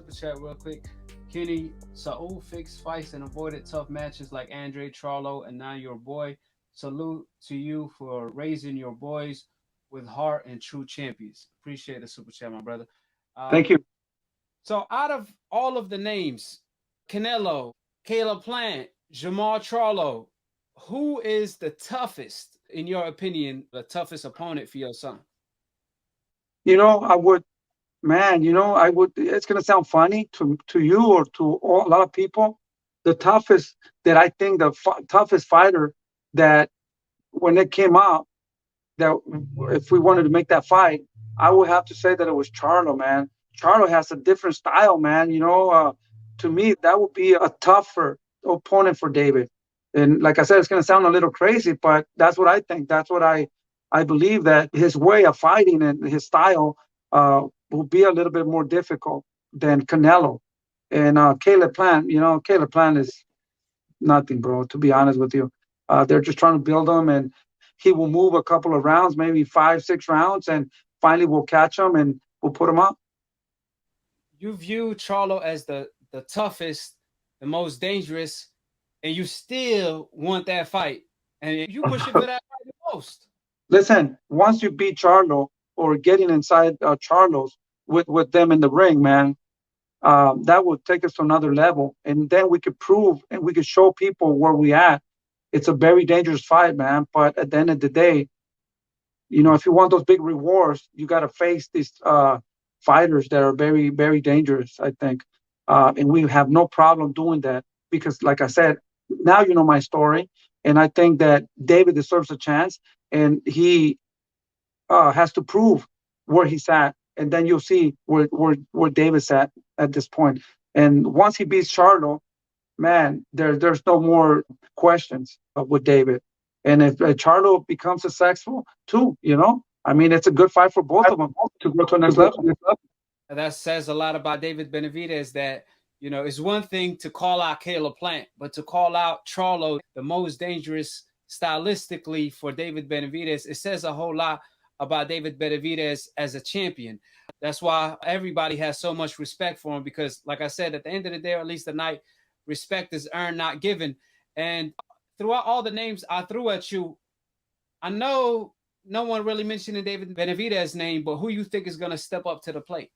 super chat real quick. Kenny, Saul fixed fights and avoided tough matches like Andre Charlo, and now your boy. Salute to you for raising your boys with heart and true champions. Appreciate the super chat, my brother. Thank Um, you. so out of all of the names, Canelo, Caleb Plant, Jermall Charlo, who is the toughest, in your opinion, the toughest opponent for your son? I would, man, I would, it's going to sound funny to you or to a lot of people. The toughest that I think toughest fighter that when it came out, that if we wanted to make that fight, I would have to say that it was Charlo, man. Charlo has a different style, man. To me, that would be a tougher opponent for David. And like I said, it's going to sound a little crazy, but that's what I think. That's what I believe, that his way of fighting and his style will be a little bit more difficult than Canelo. And Caleb Plant, Caleb Plant is nothing, bro. To be honest with you, they're just trying to build him, and he will move a couple of rounds, maybe 5, 6 rounds, and finally we'll catch him and we'll put him up. You view Charlo as the toughest, the most dangerous, and you still want that fight, and you push it for that fight the most. Listen, once you beat Charlo or getting inside Charlo's with them in the ring, man, that would take us to another level, and then we could prove and we could show people where we at. It's a very dangerous fight, man. But at the end of the day, if you want those big rewards, you got to face these fighters that are very, very dangerous, I think. And we have no problem doing that because, like I said, now you know my story. And I think that David deserves a chance, and he has to prove where he's at. And then you'll see where David's at this point. And once he beats Charlo, man, there's no more questions with David. And if Charlo becomes successful too, I mean, it's a good fight for both of them to go to the next level. That says a lot about David Benavidez. That it's one thing to call out Caleb Plant, but to call out Charlo, the most dangerous stylistically for David Benavidez, it says a whole lot about David Benavidez as a champion. That's why everybody has so much respect for him, because, like I said, at the end of the day, or at least tonight, respect is earned, not given. And throughout all the names I threw at you, I know no one really mentioned David Benavidez's name, but who you think is going to step up to the plate?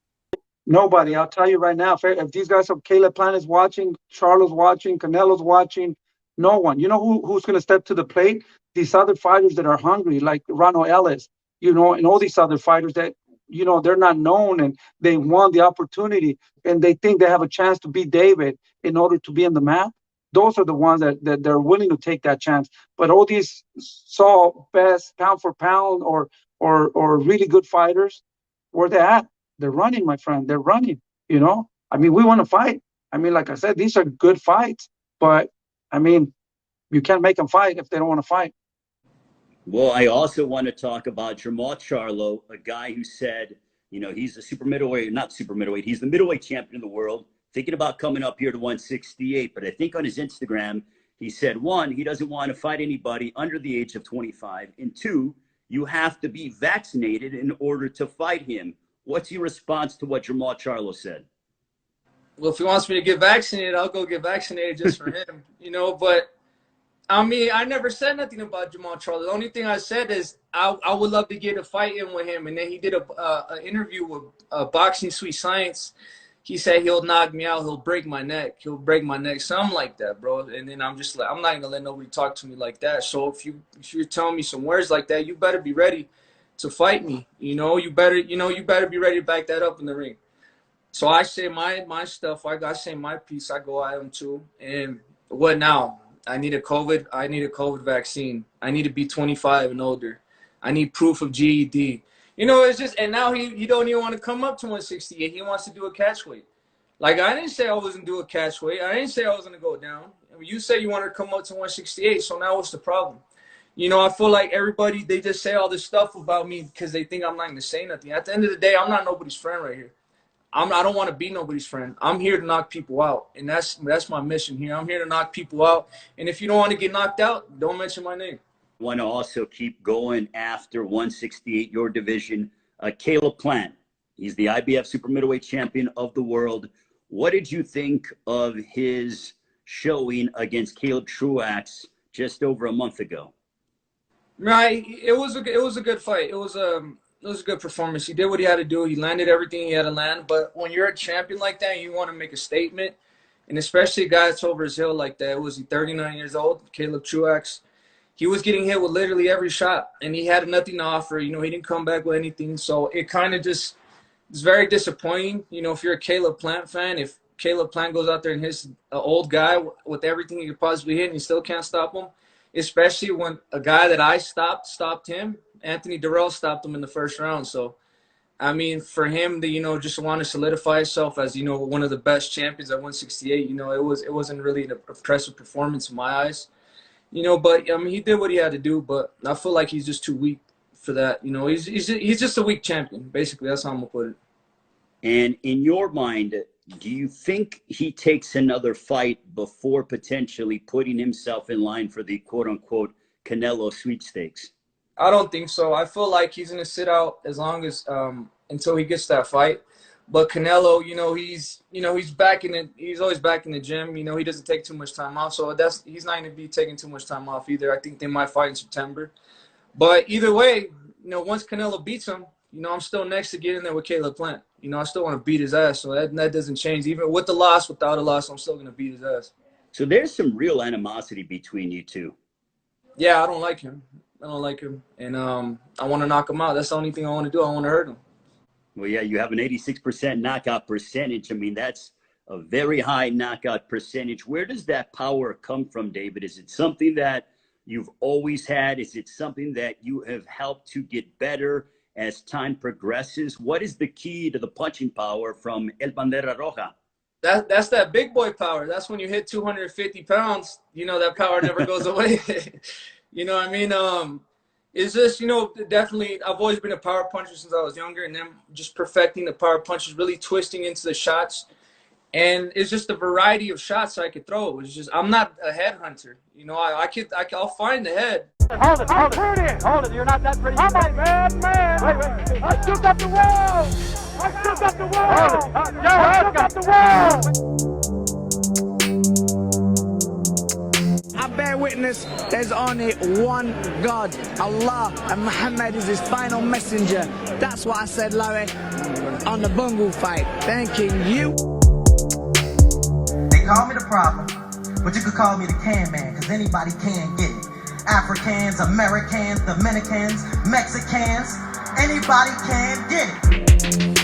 Nobody. I'll tell you right now, if these guys, are Caleb Plant is watching, Charlo's watching, Canelo's watching, no one. You know who's going to step to the plate? These other fighters that are hungry, like Ronald Ellis, and all these other fighters that, they're not known and they won the opportunity and they think they have a chance to beat David in order to be in the map. Those are the ones that they're willing to take that chance. But all these best pound for pound or really good fighters, where they at? They're running, my friend. They're running. I mean, we want to fight. I mean, like I said, these are good fights, but I mean, you can't make them fight if they don't want to fight. Well, I also want to talk about Jermall Charlo, a guy who said, he's a super middleweight, not super middleweight. He's the middleweight champion of the world, thinking about coming up here to 168. But I think on his Instagram, he said, one, he doesn't want to fight anybody under the age of 25. And two, you have to be vaccinated in order to fight him. What's your response to what Jermall Charlo said? Well, if he wants me to get vaccinated, I'll go get vaccinated just for him, but I mean, I never said nothing about Jermall Charlo. The only thing I said is I would love to get a fight in with him. And then he did an interview with Boxing Sweet Science. He said he'll knock me out. He'll break my neck. He'll break my neck. Something like that, bro. And then I'm just like, I'm not going to let nobody talk to me like that. So if you're telling me some words like that, you better be ready to fight me. You better be ready to back that up in the ring. So I say my stuff. I say my piece. I go at him too. And what now? I need a COVID vaccine. I need to be 25 and older. I need proof of GED. It's just, and now he don't even want to come up to 168. He wants to do a catch weight. Like, I didn't say I wasn't do a catch weight. I didn't say I was going to go down. You said you wanted to come up to 168, so now what's the problem? I feel like everybody, they just say all this stuff about me because they think I'm not going to say nothing. At the end of the day, I'm not nobody's friend right here. I don't want to be nobody's friend. I'm here to knock people out, and that's my mission here. I'm here to knock people out, and if you don't want to get knocked out, don't mention my name. I want to also keep going after 168, your division. Caleb Plant, he's the IBF super middleweight champion of the world. What did you think of his showing against Caleb Truax just over a month ago? Right, it was a good fight. It was a good performance. He did what he had to do. He landed everything he had to land. But when you're a champion like that, you want to make a statement, and especially a guy that's over his hill like that. Was he 39 years old? Caleb Truax. He was getting hit with literally every shot, and he had nothing to offer. You know, he didn't come back with anything. So it kind of just it's very disappointing. You know, if you're a Caleb Plant fan, if Caleb Plant goes out there and hits an old guy with everything he could possibly hit, and he still can't stop him, especially when a guy that I stopped him. Anthony Durrell stopped him in the first round. So, I mean, for him to, you know, just want to solidify himself as, you know, one of the best champions at 168, you know, it wasn't really an impressive performance in my eyes. You know, but I mean, he did what he had to do, but I feel like he's just too weak for that. You know, he's just a weak champion. Basically, that's how I'm gonna put it. And in your mind, do you think he takes another fight before potentially putting himself in line for the quote-unquote Canelo sweepstakes? I don't think so. I feel like he's gonna sit out as long as until he gets that fight. But Canelo, you know, he's back in it. He's always back in the gym. You know, he doesn't take too much time off, so he's not gonna be taking too much time off either. I think they might fight in September. But either way, you know, once Canelo beats him, you know, I'm still next to get in there with Caleb Plant. You know, I still want to beat his ass, so that doesn't change. Even with the loss, without a loss, I'm still gonna beat his ass. So there's some real animosity between you two. Yeah, I don't like him. And I want to knock him out. That's the only thing I want to do. I want to hurt him. Well, yeah, you have an 86% knockout percentage. I mean, that's a very high knockout percentage. Where does that power come from, David? Is it something that you've always had? Is it something that you have helped to get better as time progresses? What is the key to the punching power from El Bandera Roja? That's that big boy power. That's when you hit 250 pounds, you know, that power never goes away. You know what I mean? It's just, you know, definitely I've always been a power puncher since I was younger, and then just perfecting the power punches, really twisting into the shots. And it's just a variety of shots I could throw. It's just, I'm not a head hunter. You know, I'll find the head. Hold it. You're not that pretty. I'm a bad man. Wait. I still got the wall. I got the wall. I bear witness, there's only one God, Allah, and Muhammad is his final messenger. That's what I said, Larry, on the Bungle fight. Thanking you. They call me the problem, but you could call me the can man, because anybody can get it. Africans, Americans, Dominicans, Mexicans, anybody can get it.